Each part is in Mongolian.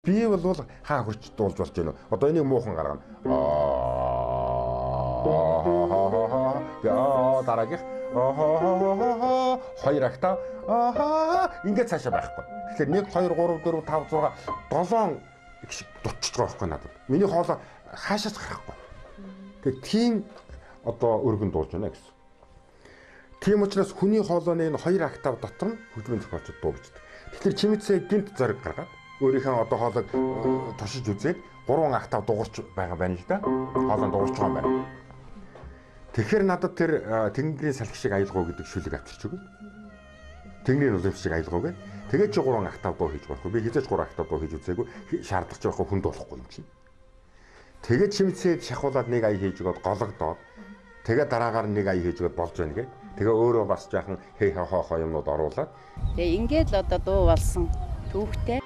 Би бол хаа хурч дуулж болж байна. Одоо энийг муухан гаргана. Дараагийнх хоёр актав ингээд цаашаа байхгүй. Тэгэхээр 1 2 3 4 5 6 7 их шиг дутчих байгаа байхгүй надад. Миний хоолой хаашаас гарахгүй. Тэгээ тийм одоо өргөн дуулж байна гэсэн. Тийм учраас хүний хоолойны энэ 2 актав дотор нь хөгжмийн зохиолчд дуу бичдэг. Тэгэхээр чимээсээ гинт зориг гаргаад өөрийнхөө одоо хоолойг тушиж үзээд 3 актав дуурч байгаа байна л да. Хоолой дуурч байгаа юм байна. Тэгэхээр надад тэр тэнгэрийн салхи шиг аялгау гэдэг шүлэг авчирч өгнө. Тэнгэрийн улам шиг аялгау гэ. Тэгээд чи 3 актав дуу хийж байхгүй. Би хизээж 3 актав дуу хийж үзээгүй. Шаардлагач байхгүй хүнд болохгүй юм чинь. Тэгээд чимээсээ шахуулаад нэг ая хийж өгöd гологдоод тэгээд дараагаар нэг ая хийж өгöd болж байна гэ. Тэгээ өөрөө бас жаахан хей хоо юмнууд оруулаад. Тэгээ ингээд л одоо дуу болсон түүхтэй.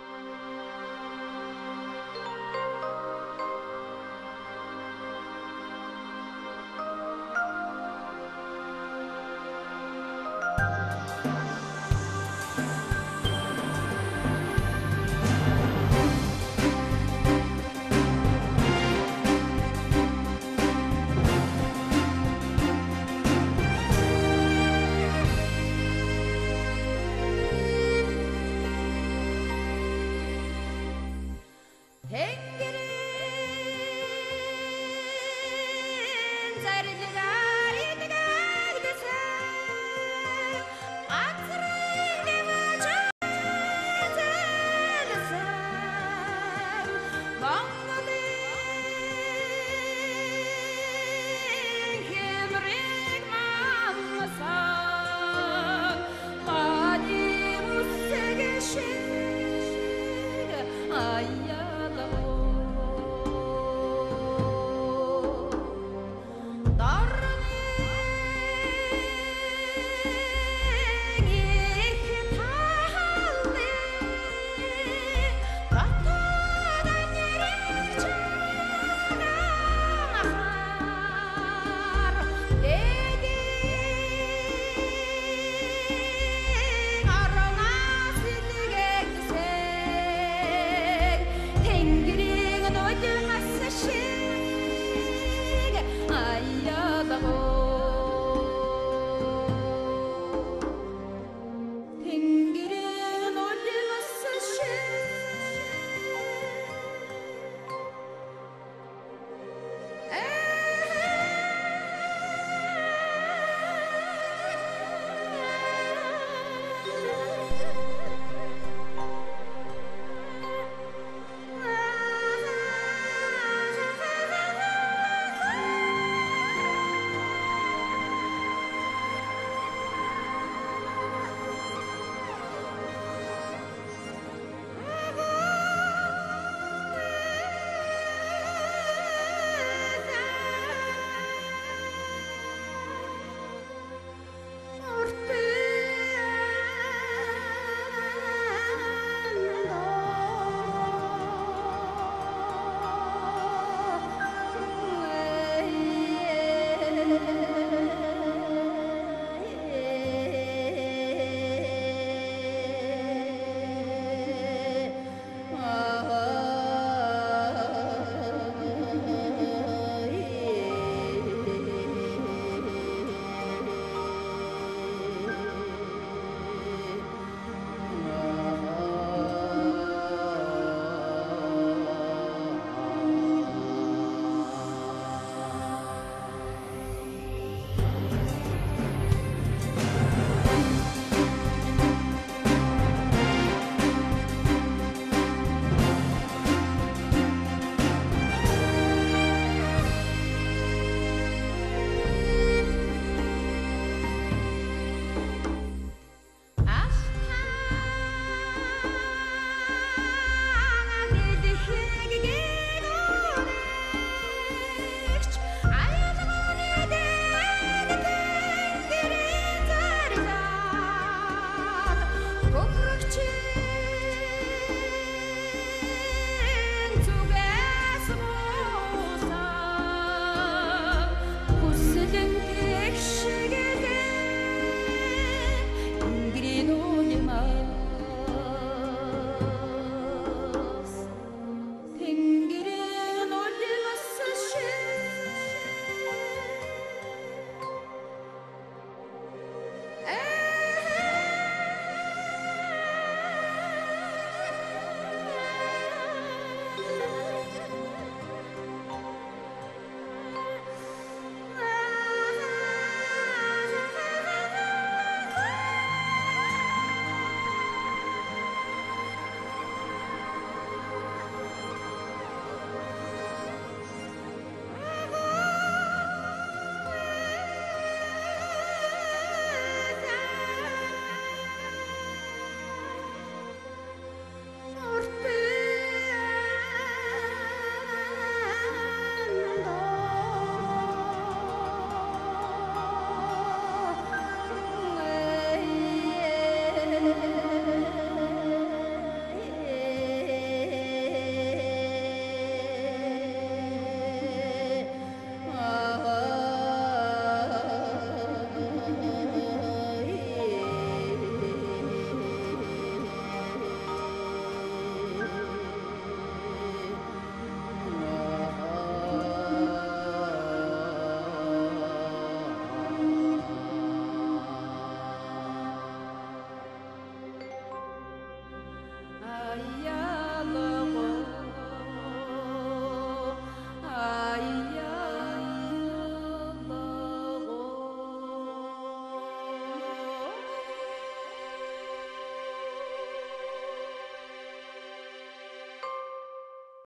Hey!